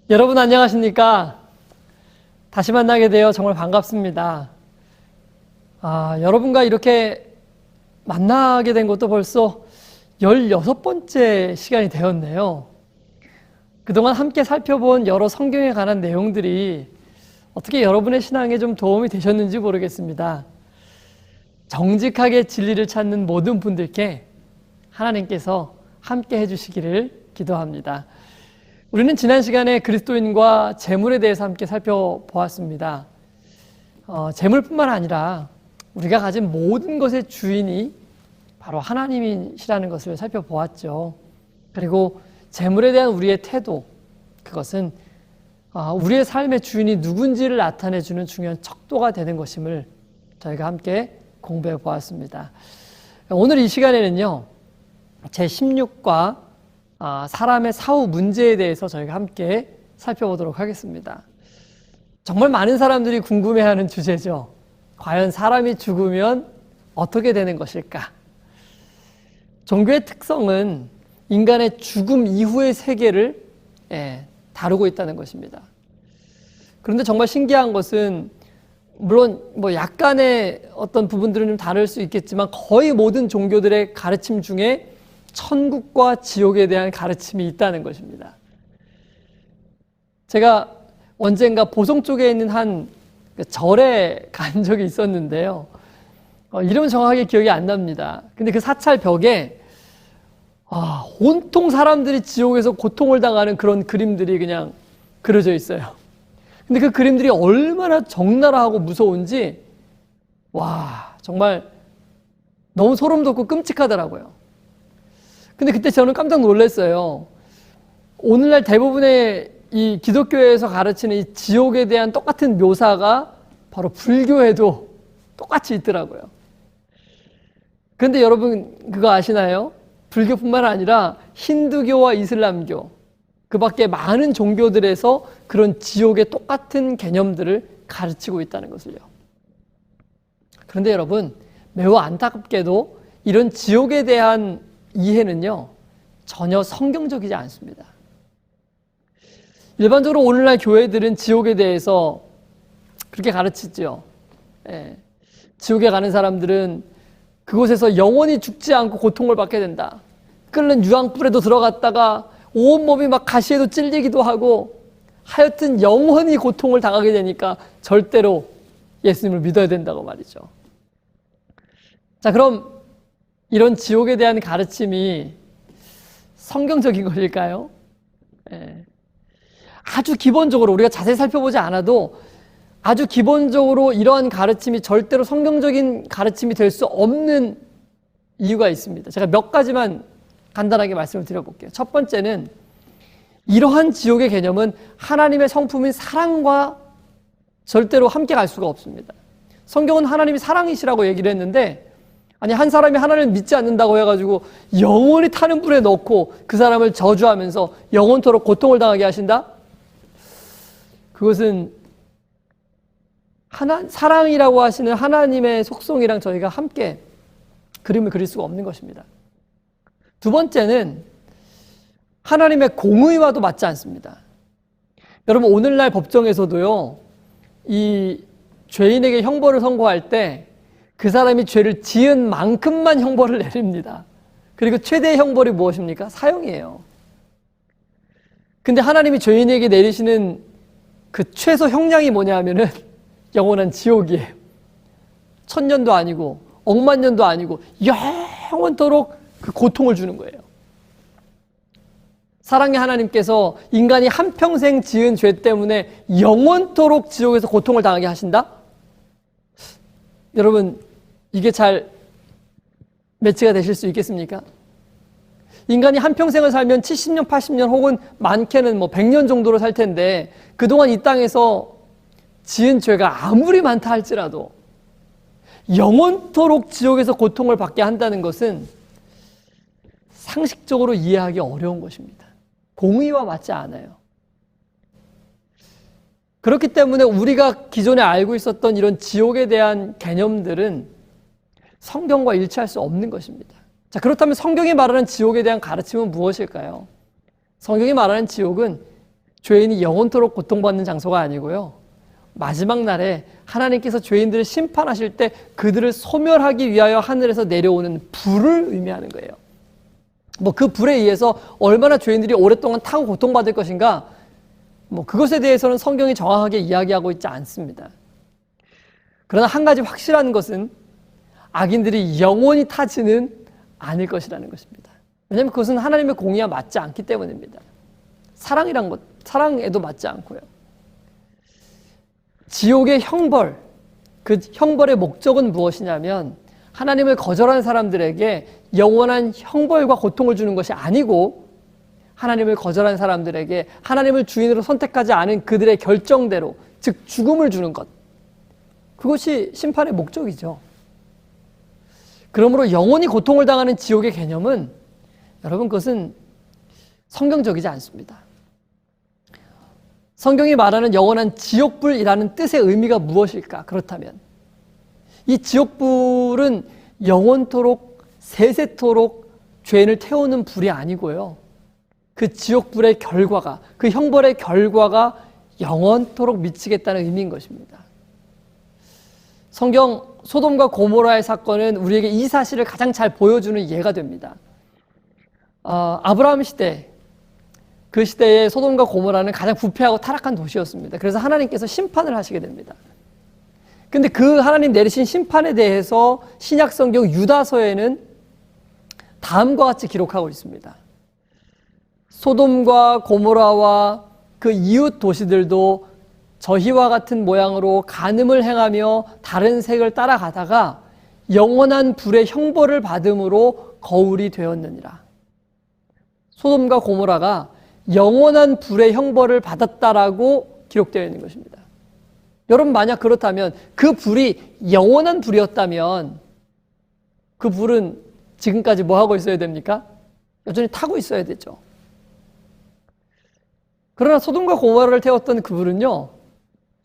여러분 안녕하십니까? 다시 만나게 되어 정말 반갑습니다. 여러분과 이렇게 만나게 된 것도 벌써 16번째 시간이 되었네요. 그동안 함께 살펴본 여러 성경에 관한 내용들이 어떻게 여러분의 신앙에 좀 도움이 되셨는지 모르겠습니다. 정직하게 진리를 찾는 모든 분들께 하나님께서 함께 해주시기를 기도합니다. 우리는 지난 시간에 그리스도인과 재물에 대해서 함께 살펴보았습니다. 재물뿐만 아니라 우리가 가진 모든 것의 주인이 바로 하나님이시라는 것을 살펴보았죠. 그리고 재물에 대한 우리의 태도, 그것은 우리의 삶의 주인이 누군지를 나타내주는 중요한 척도가 되는 것임을 저희가 함께 공부해 보았습니다. 오늘 이 시간에는요, 제16과 사람의 사후 문제에 대해서 저희가 함께 살펴보도록 하겠습니다. 정말 많은 사람들이 궁금해하는 주제죠. 과연 사람이 죽으면 어떻게 되는 것일까? 종교의 특성은 인간의 죽음 이후의 세계를 다루고 있다는 것입니다. 그런데 정말 신기한 것은 물론 약간의 어떤 부분들은 좀 다를 수 있겠지만 거의 모든 종교들의 가르침 중에 천국과 지옥에 대한 가르침이 있다는 것입니다. 제가 언젠가 보성 쪽에 있는 한 절에 간 적이 있었는데요. 이름은 정확하게 기억이 안 납니다. 근데 그 사찰 벽에 온통 사람들이 지옥에서 고통을 당하는 그런 그림들이 그냥 그려져 있어요. 근데 그 그림들이 얼마나 적나라하고 무서운지 정말 너무 소름 돋고 끔찍하더라고요. 근데 그때 저는 깜짝 놀랐어요. 오늘날 대부분의 이 기독교에서 가르치는 이 지옥에 대한 똑같은 묘사가 바로 불교에도 똑같이 있더라고요. 그런데 여러분 그거 아시나요? 불교뿐만 아니라 힌두교와 이슬람교, 그 밖에 많은 종교들에서 그런 지옥의 똑같은 개념들을 가르치고 있다는 것을요. 그런데 여러분, 매우 안타깝게도 이런 지옥에 대한 이해는요, 전혀 성경적이지 않습니다. 일반적으로 오늘날 교회들은 지옥에 대해서 그렇게 가르치죠. 지옥에 가는 사람들은 그곳에서 영원히 죽지 않고 고통을 받게 된다. 끓는 유황불에도 들어갔다가 온몸이 막 가시에도 찔리기도 하고 하여튼 영원히 고통을 당하게 되니까 절대로 예수님을 믿어야 된다고 말이죠. 자, 그럼 이런 지옥에 대한 가르침이 성경적인 것일까요? 아주 기본적으로 우리가 자세히 살펴보지 않아도 아주 기본적으로 이러한 가르침이 절대로 성경적인 가르침이 될 수 없는 이유가 있습니다. 제가 몇 가지만 간단하게 말씀을 드려볼게요. 첫 번째는 이러한 지옥의 개념은 하나님의 성품인 사랑과 절대로 함께 갈 수가 없습니다. 성경은 하나님이 사랑이시라고 얘기를 했는데 아니 한 사람이 하나님을 믿지 않는다고 해가지고 영원히 타는 불에 넣고 그 사람을 저주하면서 영원토록 고통을 당하게 하신다? 그것은 사랑이라고 하시는 하나님의 속성이랑 저희가 함께 그림을 그릴 수가 없는 것입니다. 두 번째는 하나님의 공의와도 맞지 않습니다. 여러분 오늘날 법정에서도요, 이 죄인에게 형벌을 선고할 때 그 사람이 죄를 지은 만큼만 형벌을 내립니다. 그리고 최대의 형벌이 무엇입니까? 사형이에요. 근데 하나님이 죄인에게 내리시는 그 최소 형량이 뭐냐 하면은 영원한 지옥이에요. 1000년도 아니고 억만 년도 아니고 영원토록 그 고통을 주는 거예요. 사랑의 하나님께서 인간이 한평생 지은 죄 때문에 영원토록 지옥에서 고통을 당하게 하신다? 여러분 이게 잘 매치가 되실 수 있겠습니까? 인간이 한평생을 살면 70년, 80년 혹은 많게는 100년 정도로 살 텐데 그동안 이 땅에서 지은 죄가 아무리 많다 할지라도 영원토록 지옥에서 고통을 받게 한다는 것은 상식적으로 이해하기 어려운 것입니다. 공의와 맞지 않아요. 그렇기 때문에 우리가 기존에 알고 있었던 이런 지옥에 대한 개념들은 성경과 일치할 수 없는 것입니다. 자, 그렇다면 성경이 말하는 지옥에 대한 가르침은 무엇일까요? 성경이 말하는 지옥은 죄인이 영원토록 고통받는 장소가 아니고요. 마지막 날에 하나님께서 죄인들을 심판하실 때 그들을 소멸하기 위하여 하늘에서 내려오는 불을 의미하는 거예요. 뭐 그 불에 의해서 얼마나 죄인들이 오랫동안 타고 고통받을 것인가, 뭐 그것에 대해서는 성경이 정확하게 이야기하고 있지 않습니다. 그러나 한 가지 확실한 것은 악인들이 영원히 타지는 않을 것이라는 것입니다. 왜냐하면 그것은 하나님의 공의와 맞지 않기 때문입니다. 사랑이란 것, 사랑에도 맞지 않고요. 지옥의 형벌, 그 형벌의 목적은 무엇이냐면 하나님을 거절한 사람들에게 영원한 형벌과 고통을 주는 것이 아니고, 하나님을 거절한 사람들에게 하나님을 주인으로 선택하지 않은 그들의 결정대로, 즉 죽음을 주는 것, 그것이 심판의 목적이죠. 그러므로 영원히 고통을 당하는 지옥의 개념은, 여러분, 그것은 성경적이지 않습니다. 성경이 말하는 영원한 지옥불이라는 뜻의 의미가 무엇일까? 그렇다면 이 지옥불은 영원토록 세세토록 죄인을 태우는 불이 아니고요, 그 지옥불의 결과가, 그 형벌의 결과가 영원토록 미치겠다는 의미인 것입니다. 성경 소돔과 고모라의 사건은 우리에게 이 사실을 가장 잘 보여주는 예가 됩니다. 아브라함 시대, 그 시대에 소돔과 고모라는 가장 부패하고 타락한 도시였습니다. 그래서 하나님께서 심판을 하시게 됩니다. 근데 그 하나님 내리신 심판에 대해서 신약 성경 유다서에는 다음과 같이 기록하고 있습니다. 소돔과 고모라와 그 이웃 도시들도 저희와 같은 모양으로 간음을 행하며 다른 색을 따라가다가 영원한 불의 형벌을 받음으로 거울이 되었느니라. 소돔과 고모라가 영원한 불의 형벌을 받았다라고 기록되어 있는 것입니다. 여러분, 만약 그렇다면, 그 불이 영원한 불이었다면 그 불은 지금까지 뭐 하고 있어야 됩니까? 여전히 타고 있어야 되죠. 그러나 소돔과 고모라를 태웠던 그 불은요,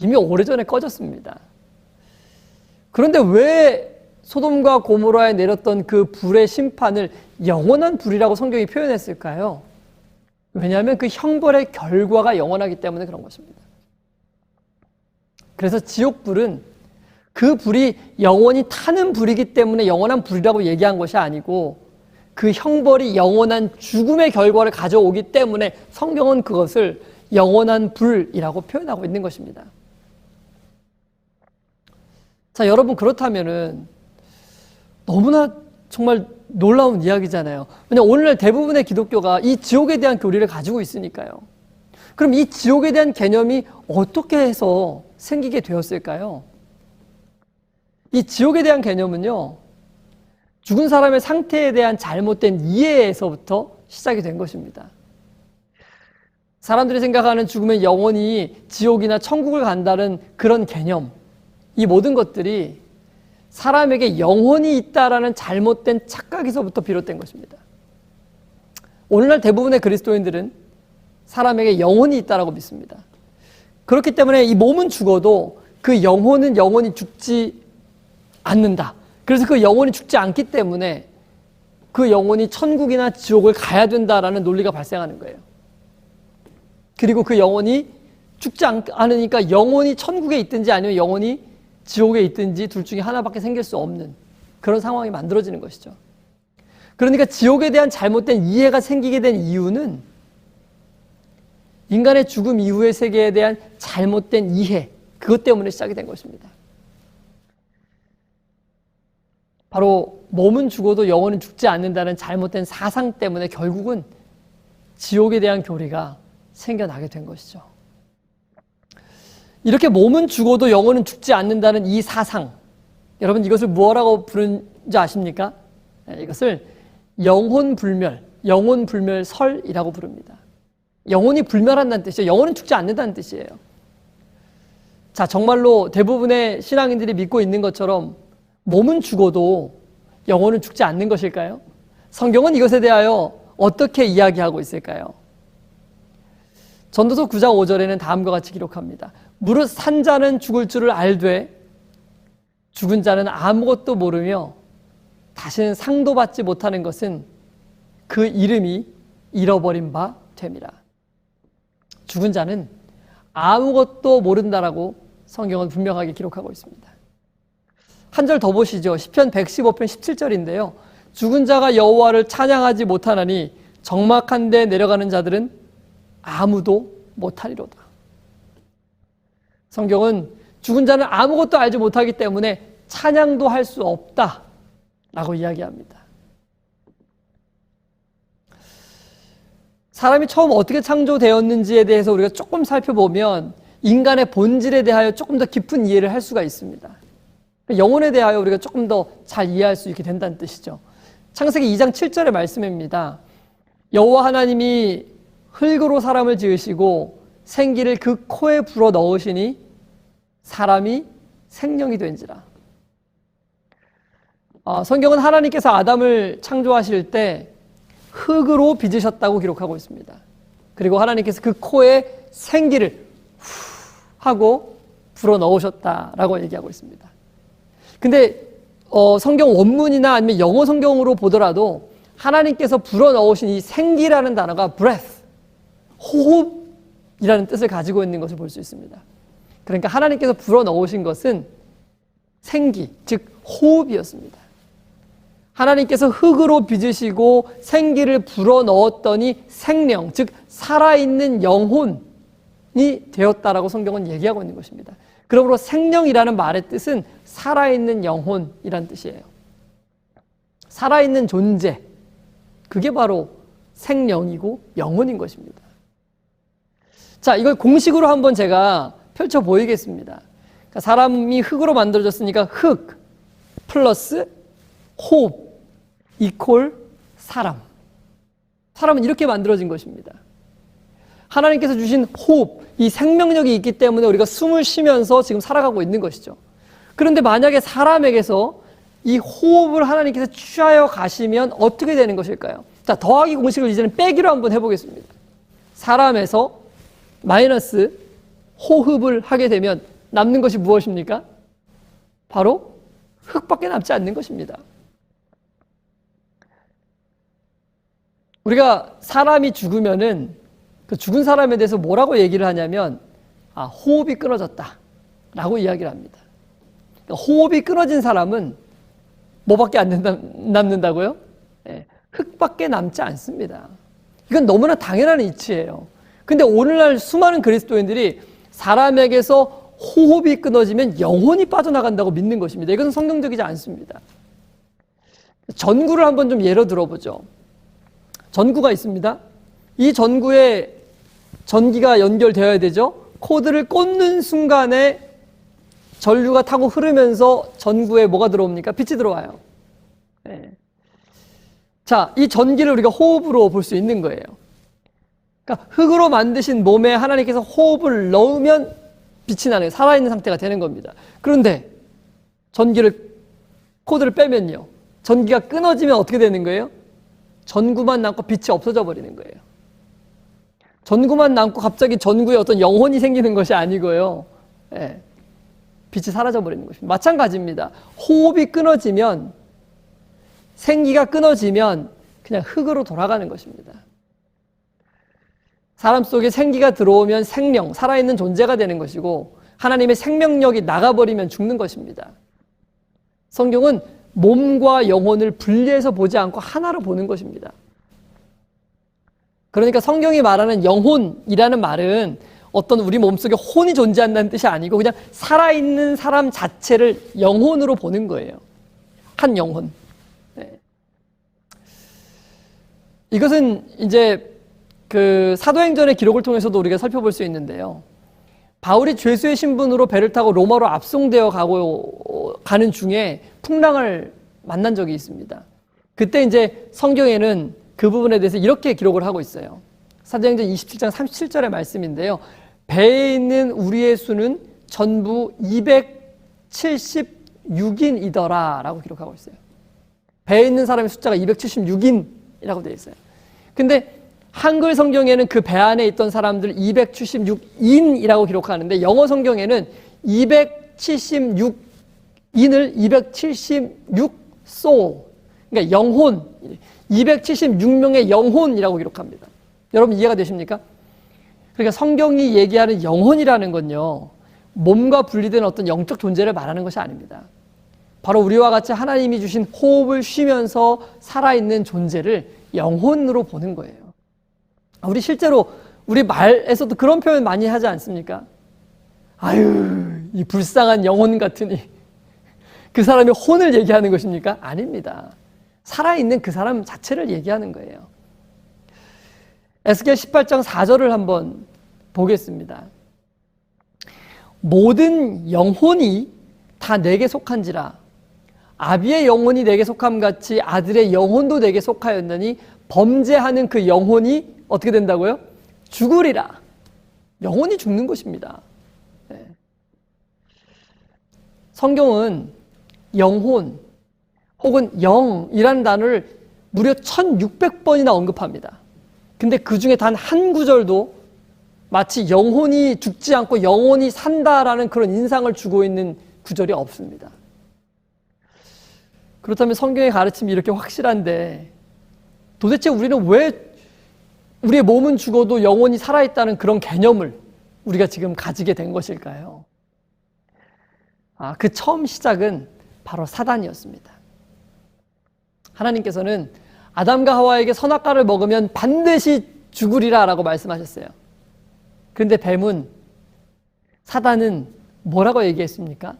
이미 오래전에 꺼졌습니다. 그런데 왜 소돔과 고모라에 내렸던 그 불의 심판을 영원한 불이라고 성경이 표현했을까요? 왜냐하면 그 형벌의 결과가 영원하기 때문에 그런 것입니다. 그래서 지옥불은 그 불이 영원히 타는 불이기 때문에 영원한 불이라고 얘기한 것이 아니고, 그 형벌이 영원한 죽음의 결과를 가져오기 때문에 성경은 그것을 영원한 불이라고 표현하고 있는 것입니다. 자, 여러분, 그렇다면은 너무나 정말 놀라운 이야기잖아요. 왜냐하면 오늘날 대부분의 기독교가 이 지옥에 대한 교리를 가지고 있으니까요. 그럼 이 지옥에 대한 개념이 어떻게 해서 생기게 되었을까요? 이 지옥에 대한 개념은요, 죽은 사람의 상태에 대한 잘못된 이해에서부터 시작이 된 것입니다. 사람들이 생각하는 죽으면 영원히 지옥이나 천국을 간다는 그런 개념, 이 모든 것들이 사람에게 영혼이 있다라는 잘못된 착각에서부터 비롯된 것입니다. 오늘날 대부분의 그리스도인들은 사람에게 영혼이 있다라고 믿습니다. 그렇기 때문에 이 몸은 죽어도 그 영혼은 영원히 죽지 않는다. 그래서 그 영혼이 죽지 않기 때문에 그 영혼이 천국이나 지옥을 가야 된다라는 논리가 발생하는 거예요. 그리고 그 영혼이 죽지 않으니까 영혼이 천국에 있든지 아니면 영혼이 지옥에 있든지 둘 중에 하나밖에 생길 수 없는 그런 상황이 만들어지는 것이죠. 그러니까 지옥에 대한 잘못된 이해가 생기게 된 이유는 인간의 죽음 이후의 세계에 대한 잘못된 이해, 그것 때문에 시작이 된 것입니다. 바로 몸은 죽어도 영혼은 죽지 않는다는 잘못된 사상 때문에 결국은 지옥에 대한 교리가 생겨나게 된 것이죠. 이렇게 몸은 죽어도 영혼은 죽지 않는다는 이 사상, 여러분 이것을 뭐라고 부르는지 아십니까? 이것을 영혼불멸, 영혼불멸설이라고 부릅니다. 영혼이 불멸한다는 뜻이에요. 영혼은 죽지 않는다는 뜻이에요. 자, 정말로 대부분의 신앙인들이 믿고 있는 것처럼 몸은 죽어도 영혼은 죽지 않는 것일까요? 성경은 이것에 대하여 어떻게 이야기하고 있을까요? 전도서 9장 5절에는 다음과 같이 기록합니다. 무릇 산 자는 죽을 줄을 알되 죽은 자는 아무것도 모르며 다시는 상도 받지 못하는 것은 그 이름이 잃어버린 바 됨이라. 죽은 자는 아무것도 모른다라고 성경은 분명하게 기록하고 있습니다. 한 절 더 보시죠. 시편 115편 17절인데요. 죽은 자가 여호와를 찬양하지 못하나니 적막한 데 내려가는 자들은 아무도 못하리로다. 성경은 죽은 자는 아무것도 알지 못하기 때문에 찬양도 할 수 없다라고 이야기합니다. 사람이 처음 어떻게 창조되었는지에 대해서 우리가 조금 살펴보면 인간의 본질에 대하여 조금 더 깊은 이해를 할 수가 있습니다. 영혼에 대하여 우리가 조금 더 잘 이해할 수 있게 된다는 뜻이죠. 창세기 2장 7절의 말씀입니다. 여호와 하나님이 흙으로 사람을 지으시고 생기를 그 코에 불어 넣으시니 사람이 생명이 된지라. 성경은 하나님께서 아담을 창조하실 때 흙으로 빚으셨다고 기록하고 있습니다. 그리고 하나님께서 그 코에 생기를 후 하고 불어 넣으셨다라고 얘기하고 있습니다. 근데 성경 원문이나 아니면 영어 성경으로 보더라도 하나님께서 불어 넣으신 이 생기라는 단어가 breath, 호흡이라는 뜻을 가지고 있는 것을 볼 수 있습니다. 그러니까 하나님께서 불어 넣으신 것은 생기, 즉 호흡이었습니다. 하나님께서 흙으로 빚으시고 생기를 불어 넣었더니 생명, 즉 살아있는 영혼이 되었다라고 성경은 얘기하고 있는 것입니다. 그러므로 생명이라는 말의 뜻은 살아있는 영혼이란 뜻이에요. 살아있는 존재, 그게 바로 생명이고 영혼인 것입니다. 자, 이걸 공식으로 한번 제가 펼쳐 보이겠습니다. 그러니까 사람이 흙으로 만들어졌으니까 흙 플러스 호흡 이퀄 사람. 사람은 이렇게 만들어진 것입니다. 하나님께서 주신 호흡, 이 생명력이 있기 때문에 우리가 숨을 쉬면서 지금 살아가고 있는 것이죠. 그런데 만약에 사람에게서 이 호흡을 하나님께서 취하여 가시면 어떻게 되는 것일까요? 자, 더하기 공식을 이제는 빼기로 한번 해보겠습니다. 사람에서 마이너스 호흡을 하게 되면 남는 것이 무엇입니까? 바로 흙밖에 남지 않는 것입니다. 우리가 사람이 죽으면은 그 죽은 사람에 대해서 뭐라고 얘기를 하냐면 호흡이 끊어졌다 라고 이야기를 합니다. 그러니까 호흡이 끊어진 사람은 뭐밖에 안 남는다고요? 네, 흙밖에 남지 않습니다. 이건 너무나 당연한 이치예요. 근데 오늘날 수많은 그리스도인들이 사람에게서 호흡이 끊어지면 영혼이 빠져나간다고 믿는 것입니다. 이것은 성경적이지 않습니다. 전구를 한번 좀 예로 들어보죠. 전구가 있습니다. 이 전구에 전기가 연결되어야 되죠. 코드를 꽂는 순간에 전류가 타고 흐르면서 전구에 뭐가 들어옵니까? 빛이 들어와요. 네. 자, 이 전기를 우리가 호흡으로 볼 수 있는 거예요. 그러니까 흙으로 만드신 몸에 하나님께서 호흡을 넣으면 빛이 나는, 살아있는 상태가 되는 겁니다. 그런데 코드를 빼면요. 전기가 끊어지면 어떻게 되는 거예요? 전구만 남고 빛이 없어져 버리는 거예요. 전구만 남고 갑자기 전구에 어떤 영혼이 생기는 것이 아니고요. 네. 빛이 사라져 버리는 것입니다. 마찬가지입니다. 호흡이 끊어지면, 생기가 끊어지면 그냥 흙으로 돌아가는 것입니다. 사람 속에 생기가 들어오면 생명, 살아있는 존재가 되는 것이고 하나님의 생명력이 나가버리면 죽는 것입니다. 성경은 몸과 영혼을 분리해서 보지 않고 하나로 보는 것입니다. 그러니까 성경이 말하는 영혼이라는 말은 어떤 우리 몸속에 혼이 존재한다는 뜻이 아니고 그냥 살아있는 사람 자체를 영혼으로 보는 거예요. 한 영혼. 네. 이것은 이제 그 사도행전의 기록을 통해서도 우리가 살펴볼 수 있는데요. 바울이 죄수의 신분으로 배를 타고 로마로 압송되어 가는 중에 풍랑을 만난 적이 있습니다. 그때 이제 성경에는 그 부분에 대해서 이렇게 기록을 하고 있어요. 사도행전 27장 37절의 말씀인데요. 배에 있는 우리의 수는 전부 276인이더라 라고 기록하고 있어요. 배에 있는 사람의 숫자가 276인이라고 되어 있어요. 근데 한글 성경에는 그 배 안에 있던 사람들 276인이라고 기록하는데 영어 성경에는 276인을 276soul, 그러니까 영혼, 276명의 영혼이라고 기록합니다. 여러분 이해가 되십니까? 그러니까 성경이 얘기하는 영혼이라는 건요, 몸과 분리된 어떤 영적 존재를 말하는 것이 아닙니다. 바로 우리와 같이 하나님이 주신 호흡을 쉬면서 살아있는 존재를 영혼으로 보는 거예요. 우리 실제로 우리 말에서도 그런 표현 많이 하지 않습니까? 아유, 이 불쌍한 영혼 같으니. 그 사람의 혼을 얘기하는 것입니까? 아닙니다. 살아있는 그 사람 자체를 얘기하는 거예요. 에스겔 18장 4절을 한번 보겠습니다. 모든 영혼이 다 내게 속한지라 아비의 영혼이 내게 속함 같이 아들의 영혼도 내게 속하였느니 범죄하는 그 영혼이 어떻게 된다고요? 죽으리라. 영혼이 죽는 것입니다. 네. 성경은 영혼 혹은 영이라는 단어를 무려 1600번이나 언급합니다. 근데 그 중에 단 한 구절도 마치 영혼이 죽지 않고 영혼이 산다라는 그런 인상을 주고 있는 구절이 없습니다. 그렇다면 성경의 가르침이 이렇게 확실한데 도대체 우리는 왜 우리의 몸은 죽어도 영혼이 살아있다는 그런 개념을 우리가 지금 가지게 된 것일까요? 그 처음 시작은 바로 사단이었습니다. 하나님께서는 아담과 하와에게 선악과를 먹으면 반드시 죽으리라 라고 말씀하셨어요. 그런데 뱀은, 사단은 뭐라고 얘기했습니까?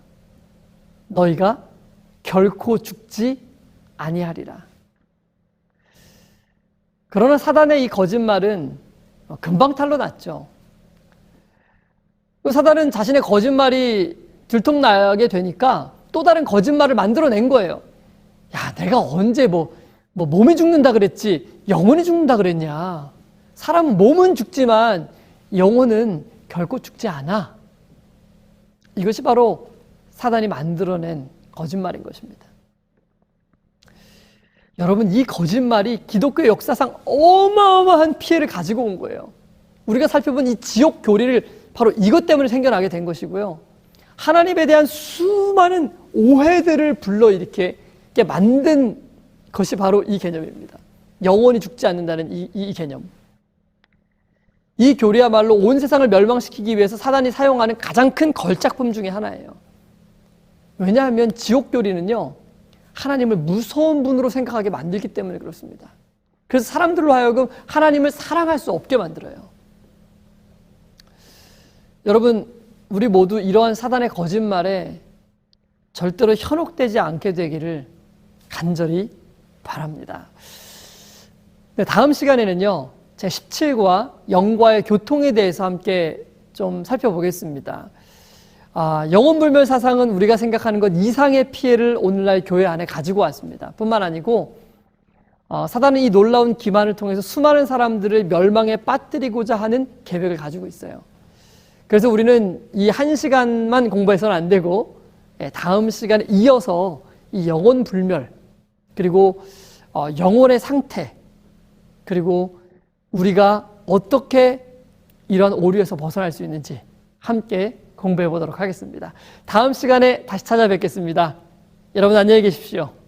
너희가 결코 죽지 아니하리라. 그러나 사단의 이 거짓말은 금방 탄로났죠. 사단은 자신의 거짓말이 들통나게 되니까 또 다른 거짓말을 만들어낸 거예요. 야, 내가 언제 몸이 죽는다 그랬지 영혼이 죽는다 그랬냐. 사람은 몸은 죽지만 영혼은 결코 죽지 않아. 이것이 바로 사단이 만들어낸 거짓말인 것입니다. 여러분, 이 거짓말이 기독교 역사상 어마어마한 피해를 가지고 온 거예요. 우리가 살펴본 이 지옥 교리를 바로 이것 때문에 생겨나게 된 것이고요. 하나님에 대한 수많은 오해들을 불러일으키게 만든 것이 바로 이 개념입니다. 영원히 죽지 않는다는 이 개념. 이 교리야말로 온 세상을 멸망시키기 위해서 사단이 사용하는 가장 큰 걸작품 중에 하나예요. 왜냐하면 지옥 교리는요, 하나님을 무서운 분으로 생각하게 만들기 때문에 그렇습니다. 그래서 사람들로 하여금 하나님을 사랑할 수 없게 만들어요. 여러분, 우리 모두 이러한 사단의 거짓말에 절대로 현혹되지 않게 되기를 간절히 바랍니다. 네, 다음 시간에는요, 제17과 영과의 교통에 대해서 함께 좀 살펴보겠습니다. 영혼불멸 사상은 우리가 생각하는 것 이상의 피해를 오늘날 교회 안에 가지고 왔습니다. 뿐만 아니고 사단은 이 놀라운 기만을 통해서 수많은 사람들을 멸망에 빠뜨리고자 하는 계획을 가지고 있어요. 그래서 우리는 이 한 시간만 공부해서는 안 되고 다음 시간에 이어서 이 영혼불멸, 그리고 영혼의 상태, 그리고 우리가 어떻게 이런 오류에서 벗어날 수 있는지 함께 공부해 보도록 하겠습니다. 다음 시간에 다시 찾아뵙겠습니다. 여러분 안녕히 계십시오.